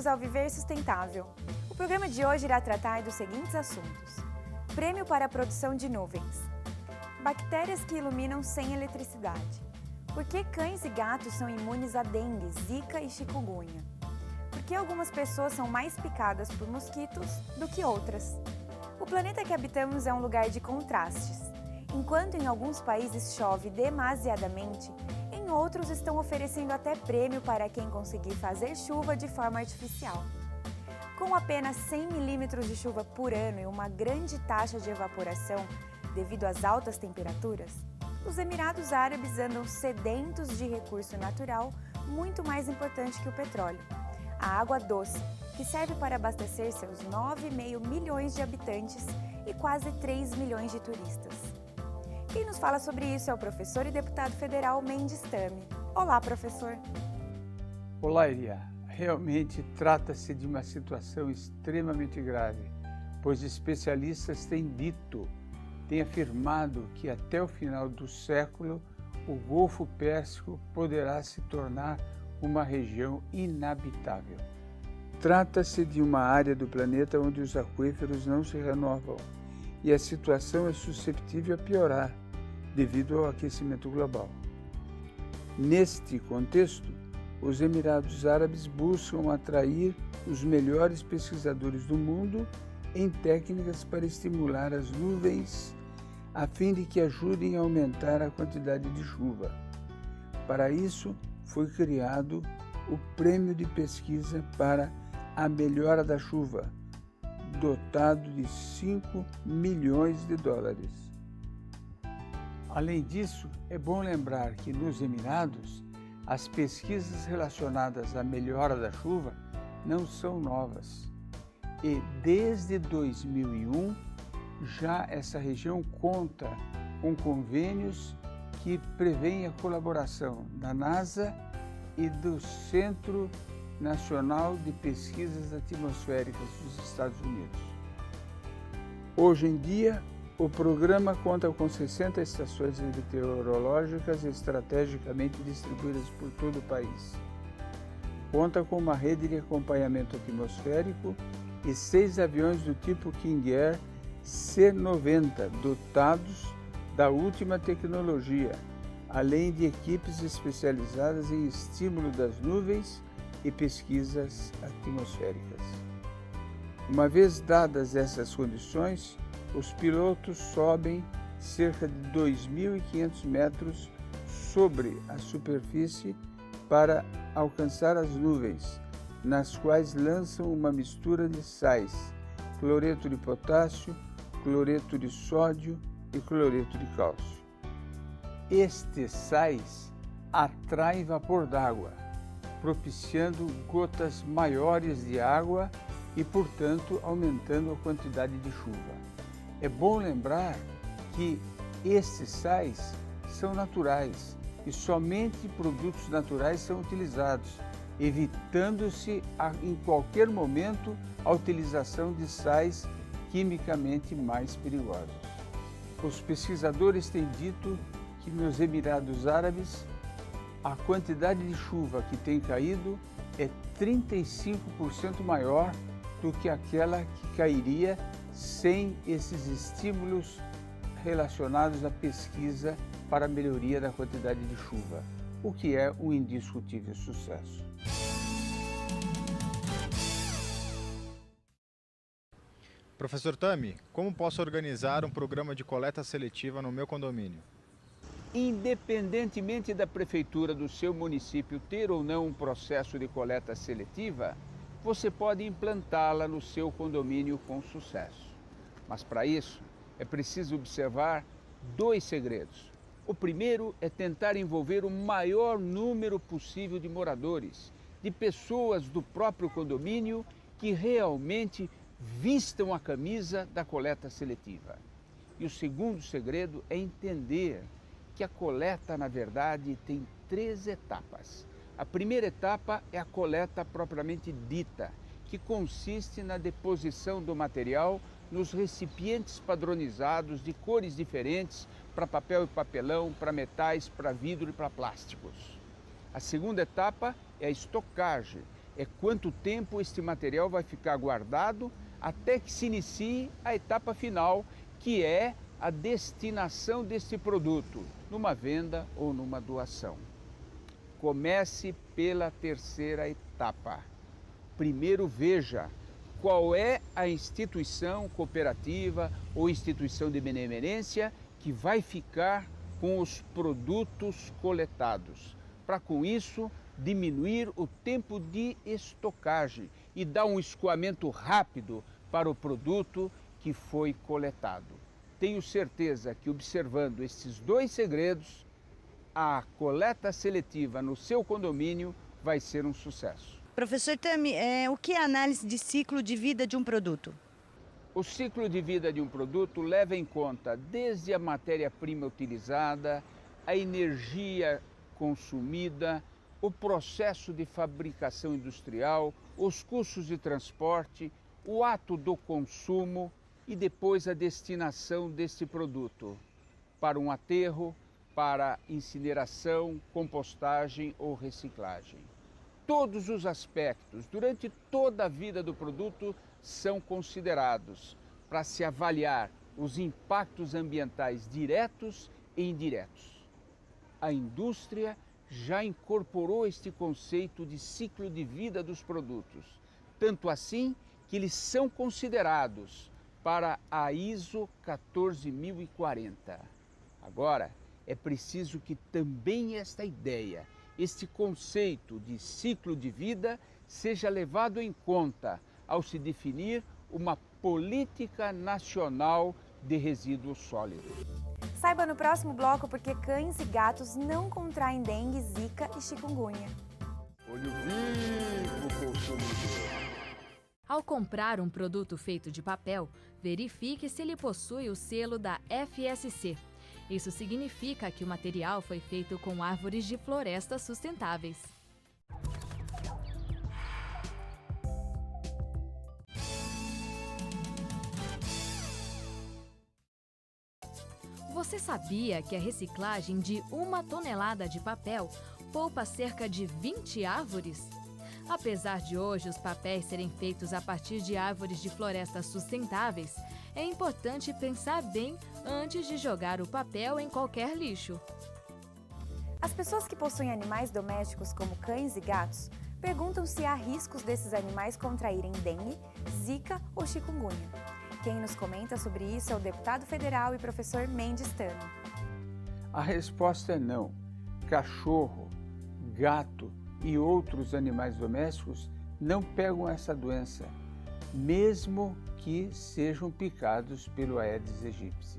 ao Viver Sustentável. O programa de hoje irá tratar dos seguintes assuntos: Prêmio para a produção de nuvens, bactérias que iluminam sem eletricidade, por que cães e gatos são imunes a dengue, zika e chikungunya, por que algumas pessoas são mais picadas por mosquitos do que outras. O planeta que habitamos é um lugar de contrastes. Enquanto em alguns países chove demasiadamente, em outros estão oferecendo até prêmio para quem conseguir fazer chuva de forma artificial. Com apenas 100 milímetros de chuva por ano e uma grande taxa de evaporação devido às altas temperaturas, os Emirados Árabes andam sedentos de recurso natural muito mais importante que o petróleo: a água doce, que serve para abastecer seus 9,5 milhões de habitantes e quase 3 milhões de turistas. Quem nos fala sobre isso é o professor e deputado federal Mendes Tami. Olá, professor! Olá, Iria. Realmente trata-se de uma situação extremamente grave, pois especialistas têm afirmado que até o final do século o Golfo Pérsico poderá se tornar uma região inabitável. Trata-se de uma área do planeta onde os aquíferos não se renovam e a situação é suscetível a piorar devido ao aquecimento global. Neste contexto, os Emirados Árabes buscam atrair os melhores pesquisadores do mundo em técnicas para estimular as nuvens, a fim de que ajudem a aumentar a quantidade de chuva. Para isso, foi criado o Prêmio de Pesquisa para a Melhora da Chuva, dotado de 5 milhões de dólares. Além disso, é bom lembrar que nos Emirados, as pesquisas relacionadas à melhora da chuva não são novas. E desde 2001, já essa região conta com convênios que prevêem a colaboração da NASA e do Centro Nacional de Pesquisas Atmosféricas dos Estados Unidos. Hoje em dia, o programa conta com 60 estações meteorológicas estrategicamente distribuídas por todo o país. Conta com uma rede de acompanhamento atmosférico e 6 aviões do tipo King Air C-90, dotados da última tecnologia, além de equipes especializadas em estímulo das nuvens e pesquisas atmosféricas. Uma vez dadas essas condições, os pilotos sobem cerca de 2.500 metros sobre a superfície para alcançar as nuvens, nas quais lançam uma mistura de sais, cloreto de potássio, cloreto de sódio e cloreto de cálcio. Estes sais atraem vapor d'água, propiciando gotas maiores de água e, portanto, aumentando a quantidade de chuva. É bom lembrar que estes sais são naturais e somente produtos naturais são utilizados, evitando-se em qualquer momento a utilização de sais quimicamente mais perigosos. Os pesquisadores têm dito que nos Emirados Árabes a quantidade de chuva que tem caído é 35% maior do que aquela que cairia sem esses estímulos relacionados à pesquisa para a melhoria da quantidade de chuva, o que é um indiscutível sucesso. Professor Tami, como posso organizar um programa de coleta seletiva no meu condomínio? Independentemente da prefeitura do seu município ter ou não um processo de coleta seletiva, você pode implantá-la no seu condomínio com sucesso. Mas para isso, é preciso observar 2 segredos. O primeiro é tentar envolver o maior número possível de moradores, de pessoas do próprio condomínio que realmente vistam a camisa da coleta seletiva. E o segundo segredo é entender que a coleta, na verdade, tem 3 etapas. A primeira etapa é a coleta propriamente dita, que consiste na deposição do material nos recipientes padronizados de cores diferentes para papel e papelão, para metais, para vidro e para plásticos. A segunda etapa é a estocagem, é quanto tempo este material vai ficar guardado até que se inicie a etapa final, que é a destinação deste produto, numa venda ou numa doação. Comece pela terceira etapa. Primeiro veja qual é a instituição cooperativa ou instituição de benemerência que vai ficar com os produtos coletados, para com isso diminuir o tempo de estocagem e dar um escoamento rápido para o produto que foi coletado. Tenho certeza que observando estes dois segredos, a coleta seletiva no seu condomínio vai ser um sucesso. Professor Tami, o que é a análise de ciclo de vida de um produto? O ciclo de vida de um produto leva em conta desde a matéria-prima utilizada, a energia consumida, o processo de fabricação industrial, os custos de transporte, o ato do consumo e depois a destinação desse produto para um aterro, para incineração, compostagem ou reciclagem. Todos os aspectos, durante toda a vida do produto, são considerados para se avaliar os impactos ambientais diretos e indiretos. A indústria já incorporou este conceito de ciclo de vida dos produtos, tanto assim que eles são considerados para a ISO 14040. Agora, é preciso que também esta ideia, este conceito de ciclo de vida, seja levado em conta ao se definir uma política nacional de resíduos sólidos. Saiba no próximo bloco porque cães e gatos não contraem dengue, zika e chikungunya. Olho vivo, consumidor. Ao comprar um produto feito de papel, verifique se ele possui o selo da FSC. Isso significa que o material foi feito com árvores de floresta sustentáveis. Você sabia que a reciclagem de 1 tonelada de papel poupa cerca de 20 árvores? Apesar de hoje os papéis serem feitos a partir de árvores de florestas sustentáveis, é importante pensar bem antes de jogar o papel em qualquer lixo. As pessoas que possuem animais domésticos como cães e gatos perguntam se há riscos desses animais contraírem dengue, zika ou chikungunya. Quem nos comenta sobre isso é o deputado federal e professor Mendes Tami. A resposta é não. Cachorro, gato e outros animais domésticos não pegam essa doença, mesmo que sejam picados pelo Aedes aegypti.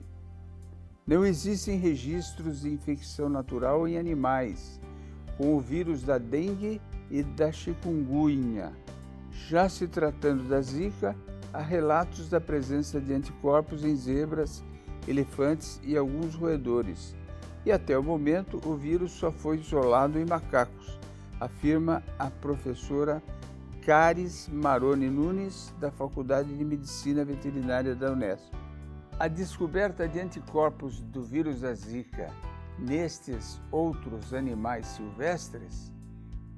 Não existem registros de infecção natural em animais com o vírus da dengue e da chikungunya. Já se tratando da zika, há relatos da presença de anticorpos em zebras, elefantes e alguns roedores. E até o momento o vírus só foi isolado em macacos, afirma a professora Caris Maroni Nunes, da Faculdade de Medicina Veterinária da Unesp. A descoberta de anticorpos do vírus da Zika nestes outros animais silvestres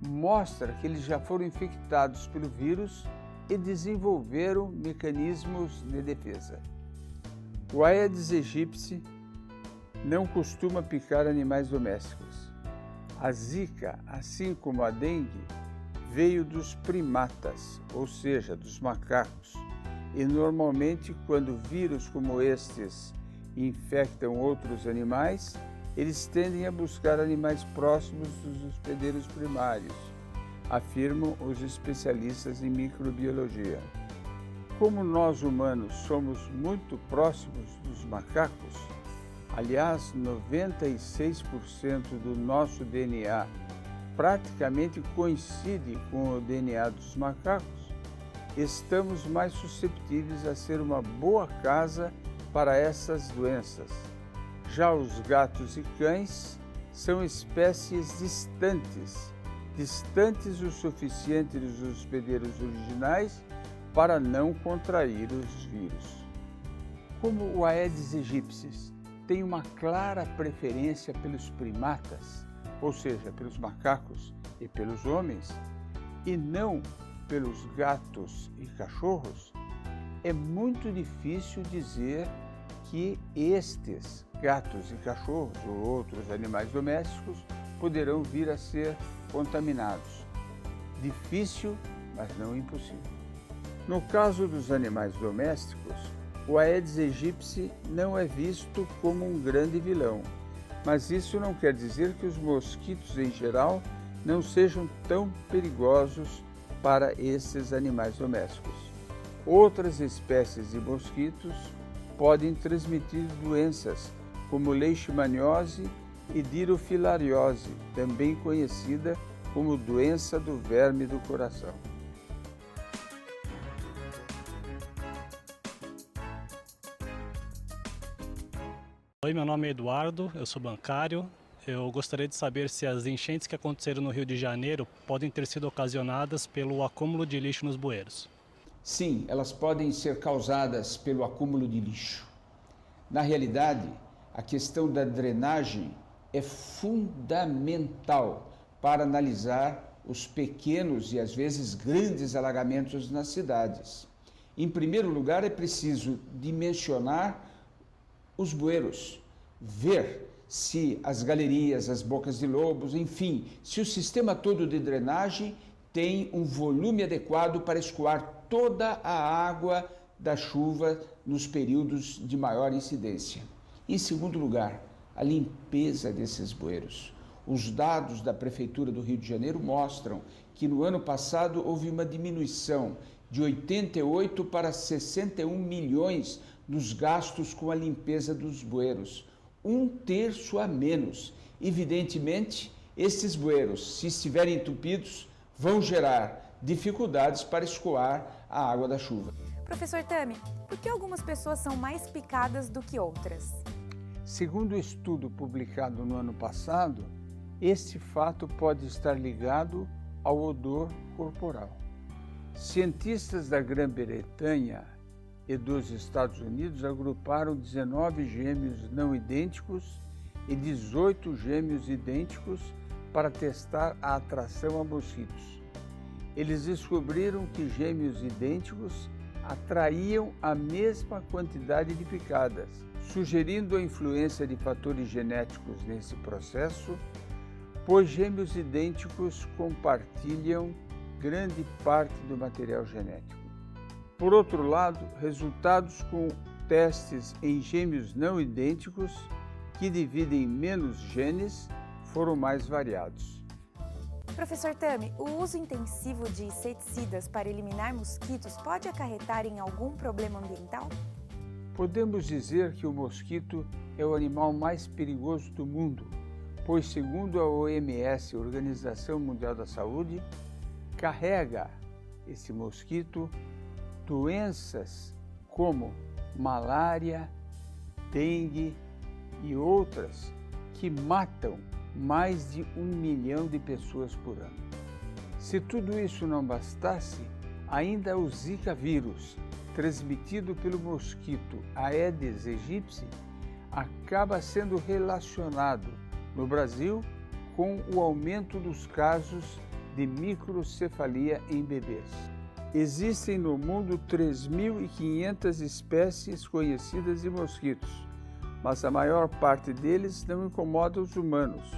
mostra que eles já foram infectados pelo vírus e desenvolveram mecanismos de defesa. O Aedes aegypti não costuma picar animais domésticos. A Zika, assim como a dengue, veio dos primatas, ou seja, dos macacos, e normalmente quando vírus como estes infectam outros animais, eles tendem a buscar animais próximos dos hospedeiros primários, afirmam os especialistas em microbiologia. Como nós humanos somos muito próximos dos macacos, aliás, 96% do nosso DNA praticamente coincide com o DNA dos macacos, estamos mais susceptíveis a ser uma boa casa para essas doenças. Já os gatos e cães são espécies distantes o suficiente dos hospedeiros originais para não contrair os vírus. Como o Aedes aegypti tem uma clara preferência pelos primatas, ou seja, pelos macacos e pelos homens, e não pelos gatos e cachorros, é muito difícil dizer que estes gatos e cachorros ou outros animais domésticos poderão vir a ser contaminados. Difícil, mas não impossível. No caso dos animais domésticos, o Aedes aegypti não é visto como um grande vilão, mas isso não quer dizer que os mosquitos em geral não sejam tão perigosos para esses animais domésticos. Outras espécies de mosquitos podem transmitir doenças como leishmaniose e dirofilariose, também conhecida como doença do verme do coração. Oi, meu nome é Eduardo, eu sou bancário. Eu gostaria de saber se as enchentes que aconteceram no Rio de Janeiro podem ter sido ocasionadas pelo acúmulo de lixo nos bueiros. Sim, elas podem ser causadas pelo acúmulo de lixo. Na realidade, a questão da drenagem é fundamental para analisar os pequenos e às vezes grandes alagamentos nas cidades. Em primeiro lugar, é preciso dimensionar os bueiros, ver se as galerias, as bocas de lobos, enfim, se o sistema todo de drenagem tem um volume adequado para escoar toda a água da chuva nos períodos de maior incidência. Em segundo lugar, a limpeza desses bueiros. Os dados da Prefeitura do Rio de Janeiro mostram que no ano passado houve uma diminuição de 88 para 61 milhões nos gastos com a limpeza dos bueiros, 1/3 a menos. Evidentemente, esses bueiros, se estiverem entupidos, vão gerar dificuldades para escoar a água da chuva. Professor Tami, por que algumas pessoas são mais picadas do que outras? Segundo o estudo publicado no ano passado, este fato pode estar ligado ao odor corporal. Cientistas da Grã-Bretanha e dos Estados Unidos agruparam 19 gêmeos não idênticos e 18 gêmeos idênticos para testar a atração a mosquitos. Eles descobriram que gêmeos idênticos atraíam a mesma quantidade de picadas, sugerindo a influência de fatores genéticos nesse processo, pois gêmeos idênticos compartilham grande parte do material genético. Por outro lado, resultados com testes em gêmeos não idênticos, que dividem menos genes, foram mais variados. Professor Tami, o uso intensivo de inseticidas para eliminar mosquitos pode acarretar em algum problema ambiental? Podemos dizer que o mosquito é o animal mais perigoso do mundo, pois, segundo a OMS, Organização Mundial da Saúde, carrega esse mosquito doenças como malária, dengue e outras que matam mais de 1 milhão de pessoas por ano. Se tudo isso não bastasse, ainda o Zika vírus, transmitido pelo mosquito Aedes aegypti, acaba sendo relacionado no Brasil com o aumento dos casos de microcefalia em bebês. Existem no mundo 3.500 espécies conhecidas de mosquitos, mas a maior parte deles não incomoda os humanos,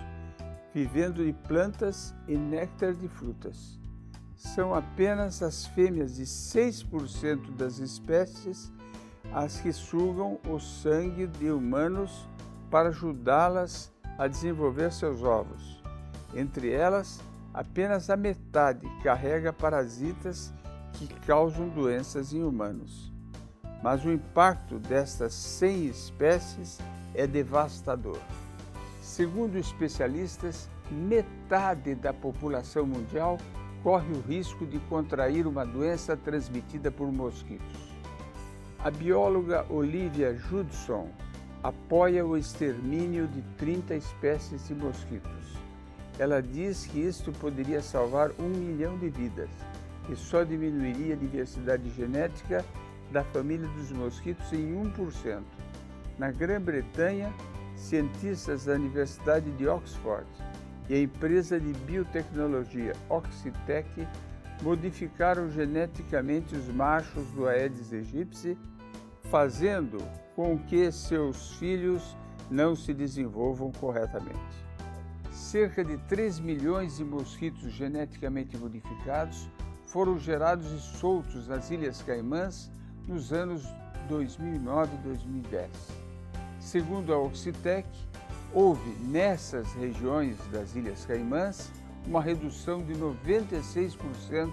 vivendo de plantas e néctar de frutas. São apenas as fêmeas de 6% das espécies as que sugam o sangue de humanos para ajudá-las a desenvolver seus ovos. Entre elas, apenas a metade carrega parasitas que causam doenças em humanos. Mas o impacto destas 100 espécies é devastador. Segundo especialistas, metade da população mundial corre o risco de contrair uma doença transmitida por mosquitos. A bióloga Olivia Judson apoia o extermínio de 30 espécies de mosquitos. Ela diz que isto poderia salvar 1 milhão de vidas e só diminuiria a diversidade genética da família dos mosquitos em 1%. Na Grã-Bretanha, cientistas da Universidade de Oxford e a empresa de biotecnologia Oxitec modificaram geneticamente os machos do Aedes aegypti, fazendo com que seus filhos não se desenvolvam corretamente. Cerca de 3 milhões de mosquitos geneticamente modificados foram gerados e soltos nas Ilhas Caimãs nos anos 2009 e 2010. Segundo a Oxitec, houve nessas regiões das Ilhas Caimãs uma redução de 96%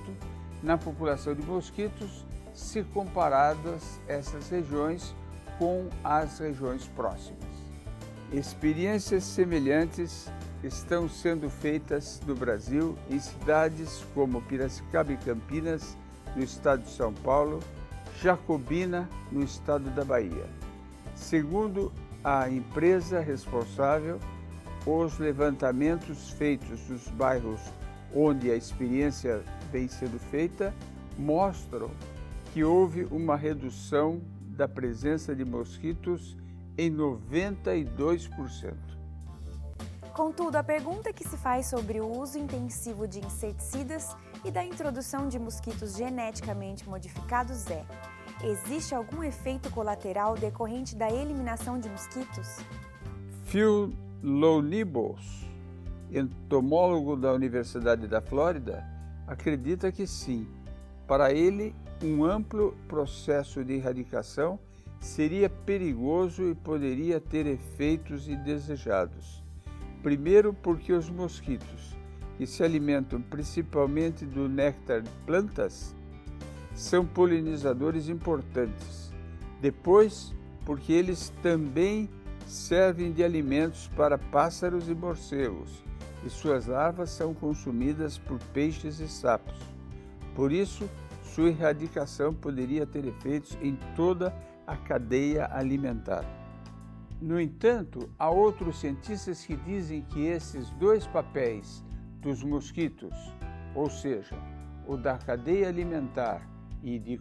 na população de mosquitos se comparadas essas regiões com as regiões próximas. Experiências semelhantes estão sendo feitas no Brasil em cidades como Piracicaba e Campinas, no estado de São Paulo, Jacobina, no estado da Bahia. Segundo a empresa responsável, os levantamentos feitos nos bairros onde a experiência vem sendo feita mostram que houve uma redução da presença de mosquitos em 92%. Contudo, a pergunta que se faz sobre o uso intensivo de inseticidas e da introdução de mosquitos geneticamente modificados é: existe algum efeito colateral decorrente da eliminação de mosquitos? Phil Lownibos, entomólogo da Universidade da Flórida, acredita que sim. Para ele, um amplo processo de erradicação seria perigoso e poderia ter efeitos indesejados. Primeiro, porque os mosquitos, que se alimentam principalmente do néctar de plantas, são polinizadores importantes. Depois, porque eles também servem de alimentos para pássaros e morcegos, e suas larvas são consumidas por peixes e sapos. Por isso, sua erradicação poderia ter efeitos em toda a cadeia alimentar. No entanto, há outros cientistas que dizem que esses dois papéis dos mosquitos, ou seja, o da cadeia alimentar e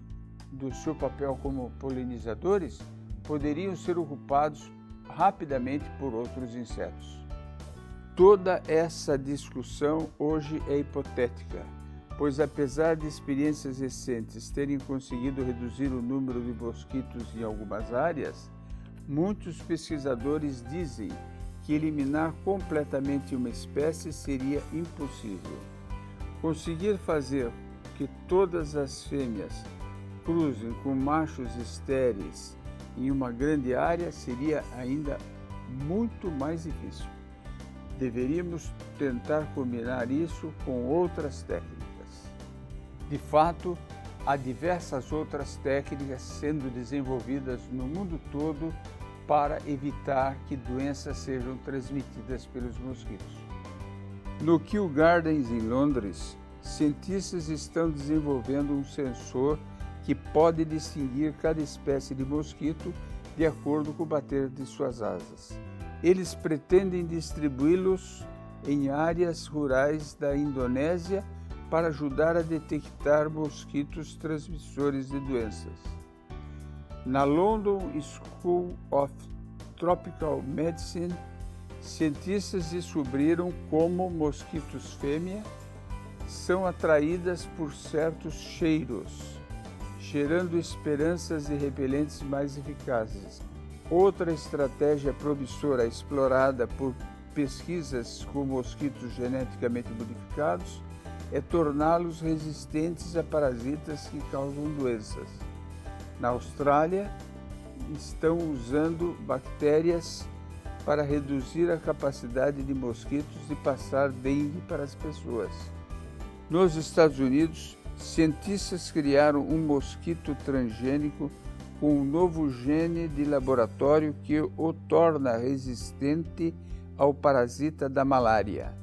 do seu papel como polinizadores, poderiam ser ocupados rapidamente por outros insetos. Toda essa discussão hoje é hipotética, pois apesar de experiências recentes terem conseguido reduzir o número de mosquitos em algumas áreas, muitos pesquisadores dizem que eliminar completamente uma espécie seria impossível. Conseguir fazer que todas as fêmeas cruzem com machos estéreis em uma grande área seria ainda muito mais difícil. Deveríamos tentar combinar isso com outras técnicas. De fato, há diversas outras técnicas sendo desenvolvidas no mundo todo para evitar que doenças sejam transmitidas pelos mosquitos. No Kew Gardens, em Londres, cientistas estão desenvolvendo um sensor que pode distinguir cada espécie de mosquito de acordo com o bater de suas asas. Eles pretendem distribuí-los em áreas rurais da Indonésia para ajudar a detectar mosquitos transmissores de doenças. Na London School of Tropical Medicine, cientistas descobriram como mosquitos fêmea são atraídas por certos cheiros, gerando esperanças de repelentes mais eficazes. Outra estratégia promissora explorada por pesquisas com mosquitos geneticamente modificados é torná-los resistentes a parasitas que causam doenças. Na Austrália, estão usando bactérias para reduzir a capacidade de mosquitos de passar dengue para as pessoas. Nos Estados Unidos, cientistas criaram um mosquito transgênico com um novo gene de laboratório que o torna resistente ao parasita da malária.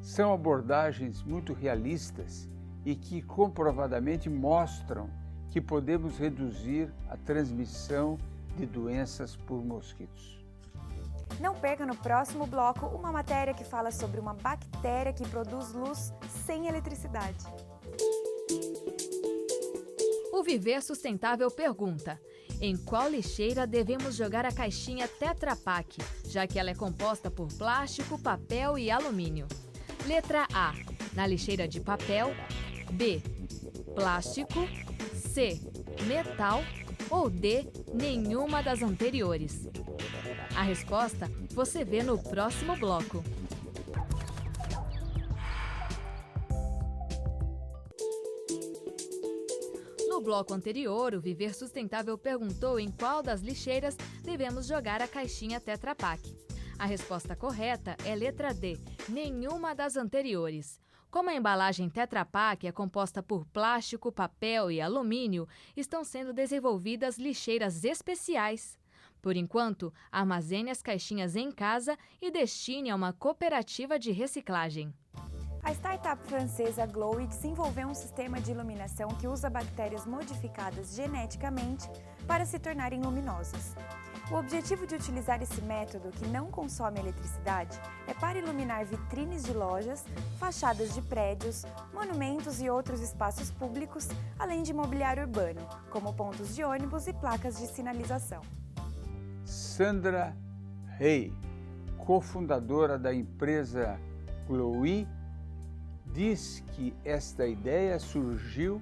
São abordagens muito realistas e que comprovadamente mostram que podemos reduzir a transmissão de doenças por mosquitos. Não perca no próximo bloco uma matéria que fala sobre uma bactéria que produz luz sem eletricidade. O Viver Sustentável pergunta: em qual lixeira devemos jogar a caixinha Tetra Pak, já que ela é composta por plástico, papel e alumínio? Letra A, na lixeira de papel. B, plástico, C, metal ou D, nenhuma das anteriores? A resposta você vê no próximo bloco. No bloco anterior, o Viver Sustentável perguntou em qual das lixeiras devemos jogar a caixinha Tetra Pak. A resposta correta é letra D, nenhuma das anteriores. Como a embalagem Tetra Pak é composta por plástico, papel e alumínio, estão sendo desenvolvidas lixeiras especiais. Por enquanto, armazene as caixinhas em casa e destine a uma cooperativa de reciclagem. A startup francesa Glowy desenvolveu um sistema de iluminação que usa bactérias modificadas geneticamente para se tornarem luminosas. O objetivo de utilizar esse método, que não consome eletricidade, é para iluminar vitrines de lojas, fachadas de prédios, monumentos e outros espaços públicos, além de mobiliário urbano, como pontos de ônibus e placas de sinalização. Sandra Rey, cofundadora da empresa Glowy, diz que esta ideia surgiu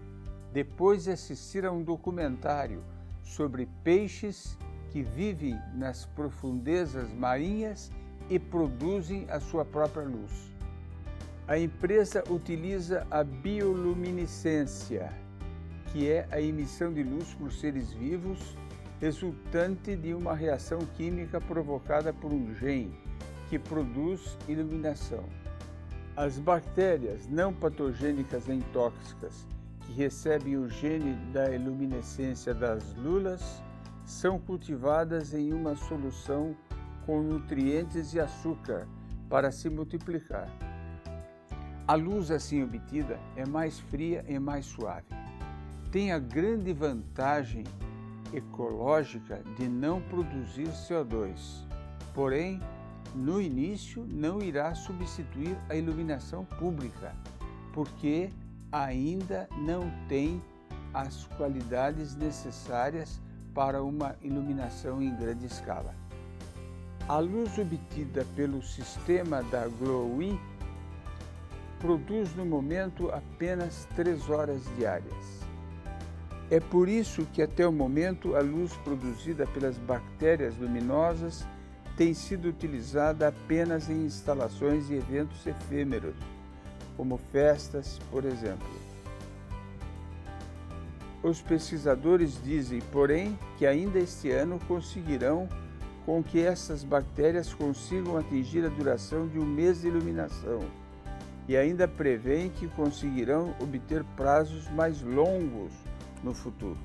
depois de assistir a um documentário sobre peixes que vivem nas profundezas marinhas e produzem a sua própria luz. A empresa utiliza a bioluminescência, que é a emissão de luz por seres vivos, resultante de uma reação química provocada por um gene que produz iluminação. As bactérias não patogênicas nem tóxicas que recebem o gene da luminescência das lulas são cultivadas em uma solução com nutrientes e açúcar para se multiplicar. A luz assim obtida é mais fria e mais suave. Tem a grande vantagem ecológica de não produzir CO2, porém, no início não irá substituir a iluminação pública, porque ainda não tem as qualidades necessárias para uma iluminação em grande escala. A luz obtida pelo sistema da Glowy produz no momento apenas 3 horas diárias. É por isso que até o momento a luz produzida pelas bactérias luminosas tem sido utilizada apenas em instalações e eventos efêmeros, como festas, por exemplo. Os pesquisadores dizem, porém, que ainda este ano conseguirão com que essas bactérias consigam atingir a duração de 1 mês de iluminação e ainda prevêem que conseguirão obter prazos mais longos no futuro.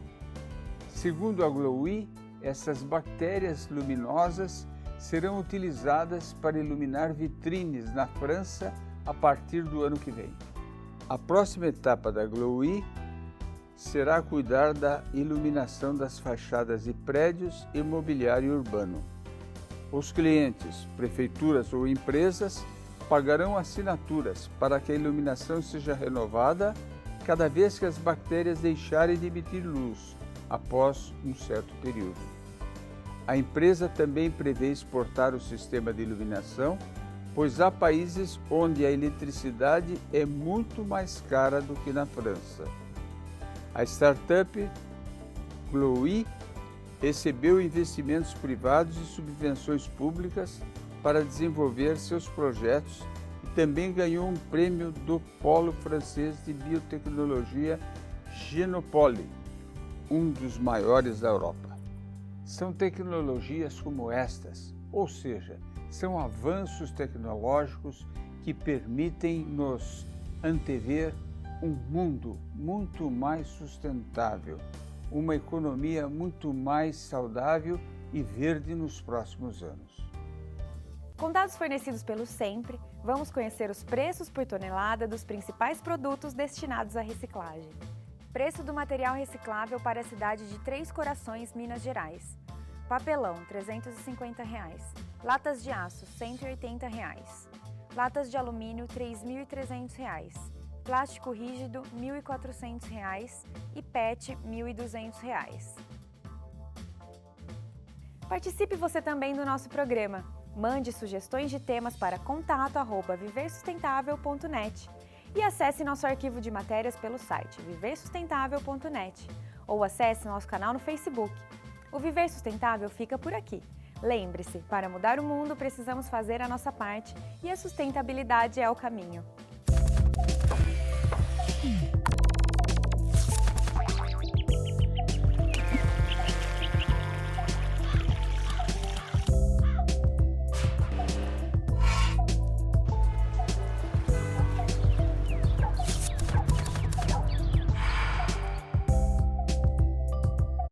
Segundo a Glowy, essas bactérias luminosas serão utilizadas para iluminar vitrines na França a partir do ano que vem. A próxima etapa da Glowy será cuidar da iluminação das fachadas de prédios e mobiliário urbano. Os clientes, prefeituras ou empresas pagarão assinaturas para que a iluminação seja renovada cada vez que as bactérias deixarem de emitir luz após um certo período. A empresa também prevê exportar o sistema de iluminação, pois há países onde a eletricidade é muito mais cara do que na França. A startup Glowy recebeu investimentos privados e subvenções públicas para desenvolver seus projetos e também ganhou um prêmio do Polo Francês de Biotecnologia Genopole, um dos maiores da Europa. São tecnologias como estas, ou seja, são avanços tecnológicos que permitem nos antever um mundo muito mais sustentável, uma economia muito mais saudável e verde nos próximos anos. Com dados fornecidos pelo Sempre, vamos conhecer os preços por tonelada dos principais produtos destinados à reciclagem. Preço do material reciclável para a cidade de Três Corações, Minas Gerais. Papelão, R$ 350. Latas de aço, R$ 180. Latas de alumínio, R$ 3.300. Plástico rígido, R$ 1.400. E PET, R$ 1.200. Participe você também do nosso programa. Mande sugestões de temas para contato@viversustentável.net. E acesse nosso arquivo de matérias pelo site viversustentável.net ou acesse nosso canal no Facebook. O Viver Sustentável fica por aqui. Lembre-se, para mudar o mundo precisamos fazer a nossa parte e a sustentabilidade é o caminho.